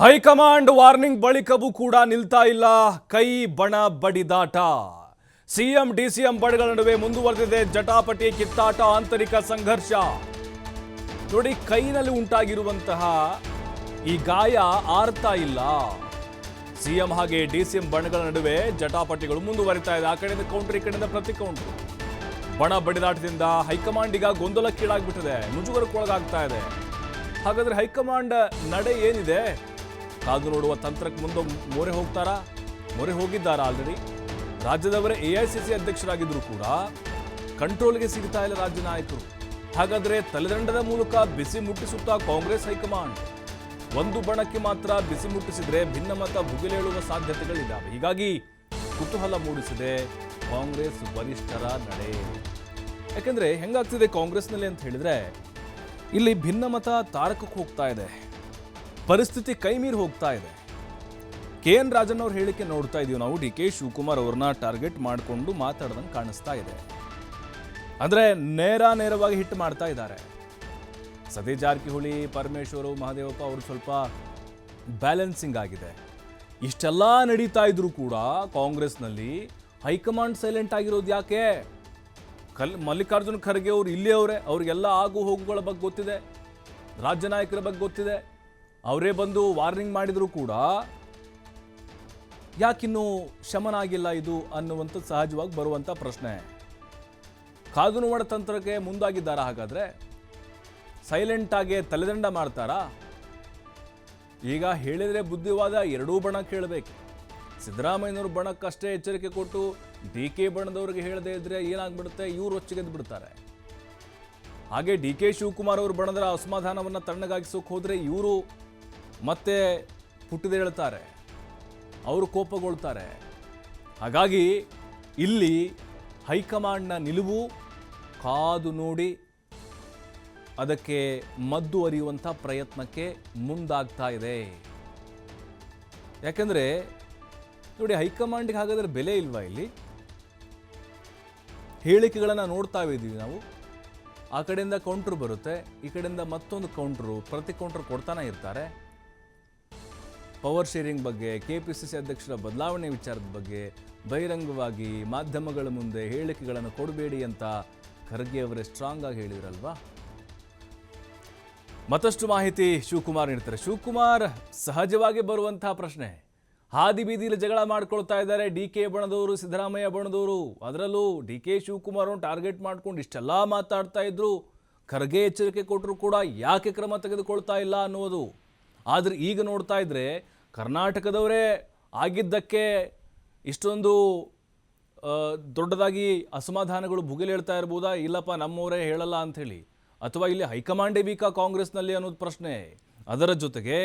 High command warning ಬಳಿಕವೂ ಕೂಡ ನಿಲ್ತಾ ಇಲ್ಲ ಕೈ ಬಣ ಬಡಿದಾಟ. ಸಿಎಂ ಡಿಸಿಎಂ ಬಣಗಳ ನಡುವೆ ಮುಂದುವರೆದಿದೆ ಜಟಾಪಟಿ ಕಿತ್ತಾಟ ಆಂತರಿಕ ಸಂಘರ್ಷ. ನೋಡಿ, ಕೈನಲ್ಲಿ ಉಂಟಾಗಿರುವಂತಹ ಈ ಗಾಯ ಆರ್ತಾ ಇಲ್ಲ. ಸಿಎಂ ಹಾಗೆ ಡಿಸಿಎಂ ಬಣಗಳ ನಡುವೆ ಜಟಾಪಟಿಗಳು ಮುಂದುವರಿತಾ ಇದೆ. ಆ ಕಡೆಯಿಂದ ಕೌಂಟರ್, ಈ ಕಡೆಯಿಂದ ಪ್ರತಿ ಕೌಂಟರ್. ಬಣ ಬಡಿದಾಟದಿಂದ ಹೈಕಮಾಂಡ್ ಈಗ ಗೊಂದಲಕ್ಕೀಡಾಗ್ಬಿಟ್ಟಿದೆ, ಮುಜುಗರಕ್ಕೊಳಗಾಗ್ತಾ ಇದೆ. ಹಾಗಾದ್ರೆ ಹೈಕಮಾಂಡ್ ನಡೆ ಏನಿದೆ? ಕಾದು ನೋಡುವ ತಂತ್ರಕ್ಕೆ ಮುಂದೆ ಮೊರೆ ಹೋಗಿದ್ದಾರಾ? ಆಲ್ರೆಡಿ ರಾಜ್ಯದವರೇ ಎಐಸಿಸಿ ಅಧ್ಯಕ್ಷರಾಗಿದ್ರು ಕೂಡ ಕಂಟ್ರೋಲ್ಗೆ ಸಿಗ್ತಾ ಇಲ್ಲ ರಾಜ್ಯ ನಾಯಕರು. ಹಾಗಾದ್ರೆ ತಲೆದಂಡದ ಮೂಲಕ ಬಿಸಿ ಮುಟ್ಟಿಸುತ್ತಾ ಕಾಂಗ್ರೆಸ್ ಹೈಕಮಾಂಡ್. ಒಂದು ಬಣಕ್ಕೆ ಮಾತ್ರ ಬಿಸಿ ಮುಟ್ಟಿಸಿದ್ರೆ ಭಿನ್ನಮತ ಭುಗಿಲೇಳುವ ಸಾಧ್ಯತೆಗಳಿದ್ದಾವೆ. ಹೀಗಾಗಿ ಕುತೂಹಲ ಮೂಡಿಸಿದೆ ಕಾಂಗ್ರೆಸ್ ವರಿಷ್ಠರ ನಡೆ. ಯಾಕೆಂದ್ರೆ ಹೆಂಗಾಗ್ತಿದೆ ಕಾಂಗ್ರೆಸ್ನಲ್ಲಿ ಅಂತ ಹೇಳಿದ್ರೆ, ಇಲ್ಲಿ ಭಿನ್ನಮತ ತಾರಕಕ್ಕೆ ಹೋಗ್ತಾ ಇದೆ, ಪರಿಸ್ಥಿತಿ ಕೈ ಮೀರಿ ಹೋಗ್ತಾ ಇದೆ. KN ರಾಜನ್ ಅವ್ರ ಹೇಳಿಕೆ ನೋಡ್ತಾ ಇದೀವಿ ನಾವು. DK ಶಿವಕುಮಾರ್ ಅವ್ರನ್ನ ಟಾರ್ಗೆಟ್ ಮಾಡಿಕೊಂಡು ಮಾತಾಡ್ದಂಗೆ ಕಾಣಿಸ್ತಾ ಇದೆ. ಅಂದ್ರೆ ನೇರವಾಗಿ ಹಿಟ್ ಮಾಡ್ತಾ ಇದ್ದಾರೆ. ಸತೀಶ್ ಜಾರಕಿಹೊಳಿ, ಪರಮೇಶ್ವರ್, ಮಹದೇವಪ್ಪ ಅವರು ಸ್ವಲ್ಪ ಬ್ಯಾಲೆನ್ಸಿಂಗ್ ಆಗಿದೆ. ಇಷ್ಟೆಲ್ಲ ನಡೀತಾ ಇದ್ರು ಕೂಡ ಕಾಂಗ್ರೆಸ್ನಲ್ಲಿ ಹೈಕಮಾಂಡ್ ಸೈಲೆಂಟ್ ಆಗಿರೋದು ಯಾಕೆ? ಮಲ್ಲಿಕಾರ್ಜುನ್ ಖರ್ಗೆ ಅವರು ಇಲ್ಲಿ ಅವರೇ, ಅವ್ರಿಗೆಲ್ಲ ಆಗು ಹೋಗುಗಳ ಬಗ್ಗೆ ಗೊತ್ತಿದೆ, ರಾಜ್ಯ ನಾಯಕರ ಬಗ್ಗೆ ಗೊತ್ತಿದೆ. ಅವರೇ ಬಂದು ವಾರ್ನಿಂಗ್ ಮಾಡಿದ್ರು ಕೂಡ ಯಾಕಿನ್ನೂ ಶಮನ ಆಗಿಲ್ಲ ಇದು ಅನ್ನುವಂಥದ್ದು ಸಹಜವಾಗಿ ಬರುವಂಥ ಪ್ರಶ್ನೆ. ಕಾದು ನೋಡ ತಂತ್ರಕ್ಕೆ ಮುಂದಾಗಿದ್ದಾರಾ? ಹಾಗಾದ್ರೆ ಸೈಲೆಂಟ್ ಆಗಿ ತಲೆದಂಡ ಮಾಡ್ತಾರಾ? ಈಗ ಹೇಳಿದ್ರೆ ಬುದ್ಧಿವಾದ ಎರಡೂ ಬಣ ಕೇಳಬೇಕು. ಸಿದ್ದರಾಮಯ್ಯನವ್ರ ಬಣಕ್ಕಷ್ಟೇ ಎಚ್ಚರಿಕೆ ಕೊಟ್ಟು DK ಬಣದವ್ರಿಗೆ ಹೇಳದೇ ಇದ್ರೆ ಏನಾಗ್ಬಿಡುತ್ತೆ, ಇವ್ರು ರೊಚ್ಚಿಗೆದ್ದು ಬಿಡ್ತಾರೆ. ಹಾಗೆ DK ಶಿವಕುಮಾರ್ ಅವ್ರ ಬಣದರ ಅಸಮಾಧಾನವನ್ನು ತಣ್ಣಗಾಗಿಸೋಕೆ ಹೋದ್ರೆ ಇವರು ಮತ್ತೆ ಪುಟ್ಟಿದೇಳ್ತಾರೆ, ಅವರು ಕೋಪಗೊಳ್ತಾರೆ. ಹಾಗಾಗಿ ಇಲ್ಲಿ ಹೈಕಮಾಂಡ್ನ ನಿಲುವು ಕಾದು ನೋಡಿ ಅದಕ್ಕೆ ಮದ್ದು ಅರಿಯುವಂಥ ಪ್ರಯತ್ನಕ್ಕೆ ಮುಂದಾಗ್ತಾ ಇದೆ. ಯಾಕಂದ್ರೆ ನೋಡಿ, ಹೈಕಮಾಂಡ್ಗೆ ಹಾಗಾದ್ರೆ ಬೆಲೆ ಇಲ್ವಾ? ಇಲ್ಲಿ ಹೇಳಿಕೆಗಳನ್ನು ನೋಡ್ತಾ ಇದ್ದೀವಿ ನಾವು. ಆ ಕಡೆಯಿಂದ ಕೌಂಟ್ರ್ ಬರುತ್ತೆ, ಈ ಕಡೆಯಿಂದ ಮತ್ತೊಂದು ಕೌಂಟ್ರು, ಪ್ರತಿ ಕೌಂಟ್ರ್ ಕೊಡ್ತಾನೆ ಇರ್ತಾರೆ. ಪವರ್ ಶೇರಿಂಗ್ ಬಗ್ಗೆ, KPCC ಅಧ್ಯಕ್ಷರ ಬದಲಾವಣೆ ವಿಚಾರದ ಬಗ್ಗೆ ಬಹಿರಂಗವಾಗಿ ಮಾಧ್ಯಮಗಳ ಮುಂದೆ ಹೇಳಿಕೆಗಳನ್ನು ಕೊಡಬೇಡಿ ಅಂತ ಖರ್ಗೆ ಅವರೇ ಸ್ಟ್ರಾಂಗ್ ಆಗಿ ಹೇಳಿದ್ರಲ್ವಾ? ಮತ್ತಷ್ಟು ಮಾಹಿತಿ ಶಿವಕುಮಾರ್ ನೀಡ್ತಾರೆ. ಶಿವಕುಮಾರ್, ಸಹಜವಾಗಿ ಬರುವಂತಹ ಪ್ರಶ್ನೆ, ಹಾದಿ ಬೀದಿಲಿ ಜಗಳ ಮಾಡ್ಕೊಳ್ತಾ ಇದ್ದಾರೆ DK ಬಣದವರು, ಸಿದ್ದರಾಮಯ್ಯ ಬಣದವರು. ಅದರಲ್ಲೂ DK ಶಿವಕುಮಾರ್ ಟಾರ್ಗೆಟ್ ಮಾಡ್ಕೊಂಡು ಇಷ್ಟೆಲ್ಲ ಮಾತಾಡ್ತಾ ಇದ್ರು. ಖರ್ಗೆ ಎಚ್ಚರಿಕೆ ಕೊಟ್ಟರು ಕೂಡ ಯಾಕೆ ಕ್ರಮ ತೆಗೆದುಕೊಳ್ತಾ ಇಲ್ಲ ಅನ್ನೋದು. ಆದರೆ ಈಗ ನೋಡ್ತಾ ಇದ್ರೆ ಕರ್ನಾಟಕದವರೇ ಆಗಿದ್ದಕ್ಕೆ ಇಷ್ಟೊಂದು ದೊಡ್ಡದಾಗಿ ಅಸಮಾಧಾನಗಳು ಭುಗಿಲೇಳ್ತಾ ಇರ್ಬೋದಾ? ಇಲ್ಲಪ್ಪ ನಮ್ಮವರೇ ಹೇಳಲ್ಲ ಅಂಥೇಳಿ, ಅಥವಾ ಇಲ್ಲಿ ಹೈಕಮಾಂಡೇ ವೀಕಾ ಕಾಂಗ್ರೆಸ್ನಲ್ಲಿ ಅನ್ನೋದು ಪ್ರಶ್ನೆ. ಅದರ ಜೊತೆಗೆ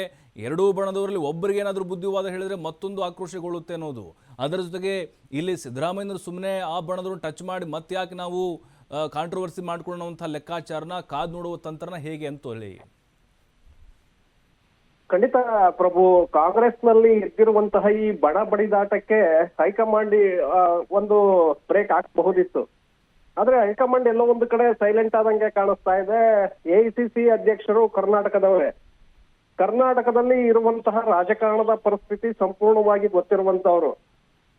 ಎರಡೂ ಬಣದವರಲ್ಲಿ ಒಬ್ಬರಿಗೆ ಏನಾದರೂ ಬುದ್ಧಿವಾದ ಹೇಳಿದ್ರೆ ಮತ್ತೊಂದು ಆಕ್ರೋಶಗೊಳ್ಳುತ್ತೆ ಅನ್ನೋದು. ಅದರ ಜೊತೆಗೆ ಇಲ್ಲಿ ಸಿದ್ದರಾಮಯ್ಯನವರು ಸುಮ್ಮನೆ ಆ ಬಣದವ್ರನ್ನ ಟಚ್ ಮಾಡಿ ಮತ್ತೆ ಯಾಕೆ ನಾವು ಕಾಂಟ್ರವರ್ಸಿ ಮಾಡ್ಕೊಳ್ಳೋವಂಥ ಲೆಕ್ಕಾಚಾರನ, ಕಾದು ನೋಡುವ ತಂತ್ರನ ಹೇಗೆ ಅಂತ ಹೇಳಿ. ಖಂಡಿತ ಪ್ರಭು, ಕಾಂಗ್ರೆಸ್ನಲ್ಲಿ ಇದ್ದಿರುವಂತಹ ಈ ಬಣ ಬಡಿದಾಟಕ್ಕೆ ಹೈಕಮಾಂಡ್ ಒಂದು ಬ್ರೇಕ್ ಹಾಕಬಹುದಿತ್ತು. ಆದ್ರೆ ಹೈಕಮಾಂಡ್ ಎಲ್ಲೋ ಒಂದು ಕಡೆ ಸೈಲೆಂಟ್ ಆದಂಗೆ ಕಾಣಿಸ್ತಾ ಇದೆ. AICC ಅಧ್ಯಕ್ಷರು ಕರ್ನಾಟಕದವರೇ. ಕರ್ನಾಟಕದಲ್ಲಿ ಇರುವಂತಹ ರಾಜಕಾರಣದ ಪರಿಸ್ಥಿತಿ ಸಂಪೂರ್ಣವಾಗಿ ಗೊತ್ತಿರುವಂತವ್ರು.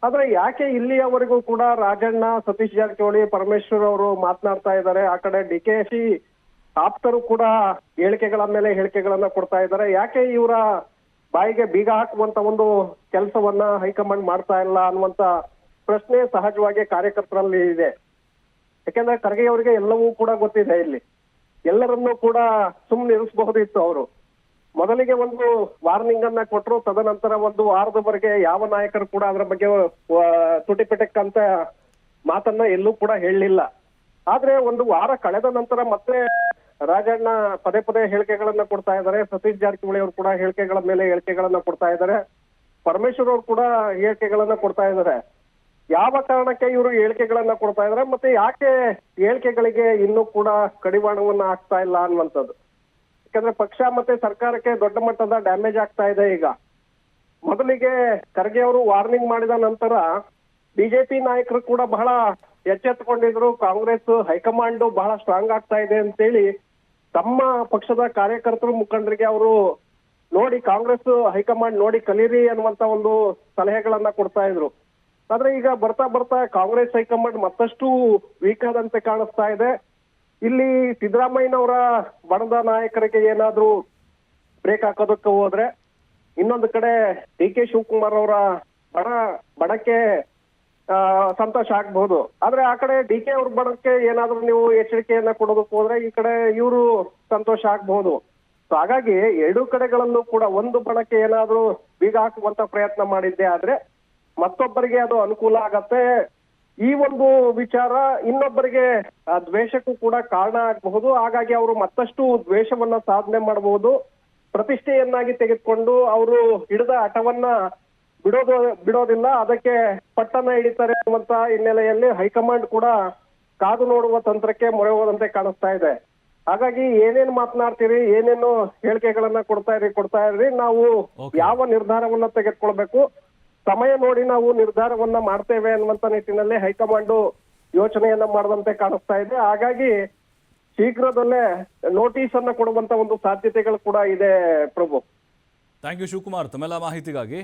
ಆದ್ರೆ ಯಾಕೆ ಇಲ್ಲಿಯವರೆಗೂ ಕೂಡ ರಾಜಣ್ಣ, ಸತೀಶ್ ಜಾರಕಿಹೊಳಿ, ಪರಮೇಶ್ವರ್ ಅವರು ಮಾತನಾಡ್ತಾ ಇದ್ದಾರೆ, ಆ ಕಡೆ DKC ಆಪ್ತರು ಕೂಡ ಹೇಳಿಕೆಗಳ ಮೇಲೆ ಹೇಳಿಕೆಗಳನ್ನ ಕೊಡ್ತಾ ಇದ್ದಾರೆ. ಯಾಕೆ ಇವರ ಬಾಯಿಗೆ ಬೀಗ ಹಾಕುವಂತ ಒಂದು ಕೆಲಸವನ್ನ ಹೈಕಮಾಂಡ್ ಮಾಡ್ತಾ ಇಲ್ಲ ಅನ್ನುವಂತ ಪ್ರಶ್ನೆ ಸಹಜವಾಗಿ ಕಾರ್ಯಕರ್ತರಲ್ಲಿ ಇದೆ. ಯಾಕೆಂದ್ರೆ ಖರ್ಗೆ ಅವರಿಗೆ ಎಲ್ಲವೂ ಕೂಡ ಗೊತ್ತಿದೆ. ಇಲ್ಲಿ ಎಲ್ಲರನ್ನೂ ಕೂಡ ಸುಮ್ಮನೆ ಇರಿಸಬಹುದಿತ್ತು. ಅವರು ಮೊದಲಿಗೆ ಒಂದು ವಾರ್ನಿಂಗ್ ಅನ್ನ ಕೊಟ್ಟರು, ತದನಂತರ ಒಂದು ವಾರದವರೆಗೆ ಯಾವ ನಾಯಕರು ಕೂಡ ಅದರ ಬಗ್ಗೆ ತುಟಿಪಿಟಕ್ ಅಂತ ಮಾತನ್ನ ಎಲ್ಲೂ ಕೂಡ ಹೇಳಲಿಲ್ಲ. ಆದ್ರೆ ಒಂದು ವಾರ ಕಳೆದ ನಂತರ ಮತ್ತೆ ರಾಜಣ್ಣ ಪದೇ ಪದೇ ಹೇಳಿಕೆಗಳನ್ನ ಕೊಡ್ತಾ ಇದ್ದಾರೆ. ಸತೀಶ್ ಜಾರಕಿಹೊಳಿ ಅವರು ಕೂಡ ಹೇಳಿಕೆಗಳ ಮೇಲೆ ಹೇಳಿಕೆಗಳನ್ನ ಕೊಡ್ತಾ ಇದ್ದಾರೆ. ಪರಮೇಶ್ವರ್ ಅವರು ಕೂಡ ಹೇಳಿಕೆಗಳನ್ನ ಕೊಡ್ತಾ ಇದ್ದಾರೆ. ಯಾವ ಕಾರಣಕ್ಕೆ ಇವರು ಹೇಳಿಕೆಗಳನ್ನ ಕೊಡ್ತಾ ಇದ್ದಾರೆ, ಮತ್ತೆ ಯಾಕೆ ಹೇಳಿಕೆಗಳಿಗೆ ಇನ್ನೂ ಕೂಡ ಕಡಿವಾಣವನ್ನ ಹಾಕ್ತಾ ಇಲ್ಲ ಅನ್ನುವಂಥದ್ದು. ಯಾಕಂದ್ರೆ ಪಕ್ಷ ಮತ್ತೆ ಸರ್ಕಾರಕ್ಕೆ ದೊಡ್ಡ ಮಟ್ಟದ ಡ್ಯಾಮೇಜ್ ಆಗ್ತಾ ಇದೆ. ಈಗ ಮೊದಲಿಗೆ ಖರ್ಗೆ ಅವರು ವಾರ್ನಿಂಗ್ ಮಾಡಿದ ನಂತರ ಬಿಜೆಪಿ ನಾಯಕರು ಕೂಡ ಬಹಳ ಎಚ್ಚೆತ್ತುಕೊಂಡಿದ್ರು. ಕಾಂಗ್ರೆಸ್ ಹೈಕಮಾಂಡ್ ಬಹಳ ಸ್ಟ್ರಾಂಗ್ ಆಗ್ತಾ ಇದೆ ಅಂತೇಳಿ ತಮ್ಮ ಪಕ್ಷದ ಕಾರ್ಯಕರ್ತರು, ಮುಖಂಡರಿಗೆ ಅವರು ನೋಡಿ ಕಾಂಗ್ರೆಸ್ ಹೈಕಮಾಂಡ್ ನೋಡಿ ಕಲೀರಿ ಅನ್ನುವಂತ ಒಂದು ಸಲಹೆಗಳನ್ನ ಕೊಡ್ತಾ ಇದ್ರು. ಆದ್ರೆ ಈಗ ಬರ್ತಾ ಬರ್ತಾ ಕಾಂಗ್ರೆಸ್ ಹೈಕಮಾಂಡ್ ಮತ್ತಷ್ಟು ವೀಕ್ ಆದಂತೆ ಕಾಣಿಸ್ತಾ ಇದೆ. ಇಲ್ಲಿ ಸಿದ್ದರಾಮಯ್ಯನವರ ಬಣದ ನಾಯಕರಿಗೆ ಏನಾದ್ರೂ ಬ್ರೇಕ್ ಹಾಕೋದಕ್ಕೆ ಹೋದ್ರೆ, ಇನ್ನೊಂದು ಕಡೆ ಡಿ ಕೆ ಶಿವಕುಮಾರ್ ಅವರ ಬಣಕ್ಕೆ ಸಂತೋಷ ಆಗ್ಬಹುದು. ಆದ್ರೆ ಆ ಕಡೆ ಡಿ ಕೆ ಅವ್ರ ಬಣಕ್ಕೆ ಏನಾದ್ರೂ ನೀವು ಎಚ್ಚರಿಕೆಯನ್ನ ಕೊಡೋದಕ್ಕೆ ಹೋದ್ರೆ ಈ ಕಡೆ ಇವರು ಸಂತೋಷ ಆಗ್ಬಹುದು. ಸೊ ಹಾಗಾಗಿ ಎರಡೂ ಕಡೆಗಳಲ್ಲೂ ಕೂಡ ಒಂದು ಬಣಕ್ಕೆ ಏನಾದ್ರೂ ಬೀಗ ಹಾಕುವಂತ ಪ್ರಯತ್ನ ಮಾಡಿದ್ದೆ ಆದ್ರೆ ಮತ್ತೊಬ್ಬರಿಗೆ ಅದು ಅನುಕೂಲ ಆಗತ್ತೆ. ಈ ಒಂದು ವಿಚಾರ ಇನ್ನೊಬ್ಬರಿಗೆ ದ್ವೇಷಕ್ಕೂ ಕೂಡ ಕಾರಣ ಆಗಬಹುದು. ಹಾಗಾಗಿ ಅವರು ಮತ್ತಷ್ಟು ದ್ವೇಷವನ್ನ ಸಾಧನೆ ಮಾಡಬಹುದು. ಪ್ರತಿಷ್ಠೆಯನ್ನಾಗಿ ತೆಗೆದುಕೊಂಡು ಅವರು ಹಿಡಿದ ಹಠವನ್ನ ಬಿಡೋದಿಲ್ಲ, ಅದಕ್ಕೆ ಪಟ್ಟನ್ನ ಹಿಡಿತಾರೆ ಅನ್ನುವಂತ ಹಿನ್ನೆಲೆಯಲ್ಲಿ ಹೈಕಮಾಂಡ್ ಕೂಡ ಕಾದು ನೋಡುವ ತಂತ್ರಕ್ಕೆ ಮೊರೆ ಹೋದಂತೆ ಕಾಣಿಸ್ತಾ ಇದೆ. ಹಾಗಾಗಿ ಏನೇನು ಮಾತನಾಡ್ತೀರಿ, ಏನೇನು ಹೇಳಿಕೆಗಳನ್ನ ಕೊಡ್ತಾ ಇರ್ರಿ, ನಾವು ಯಾವ ನಿರ್ಧಾರವನ್ನ ತೆಗೆದುಕೊಳ್ಬೇಕು, ಸಮಯ ನೋಡಿ ನಾವು ನಿರ್ಧಾರವನ್ನ ಮಾಡ್ತೇವೆ ಅನ್ನುವಂತ ನಿಟ್ಟಿನಲ್ಲಿ ಹೈಕಮಾಂಡ್ ಯೋಚನೆಯನ್ನ ಮಾಡದಂತೆ ಕಾಣಿಸ್ತಾ ಇದೆ. ಹಾಗಾಗಿ ಶೀಘ್ರದಲ್ಲೇ ನೋಟಿಸ್ ಅನ್ನ ಕೊಡುವಂತ ಒಂದು ಸಾಧ್ಯತೆಗಳು ಕೂಡ ಇದೆ ಪ್ರಭು. ಥ್ಯಾಂಕ್ ಯು ಶಿವಕುಮಾರ್ ತಮ್ಮೆಲ್ಲ ಮಾಹಿತಿಗಾಗಿ.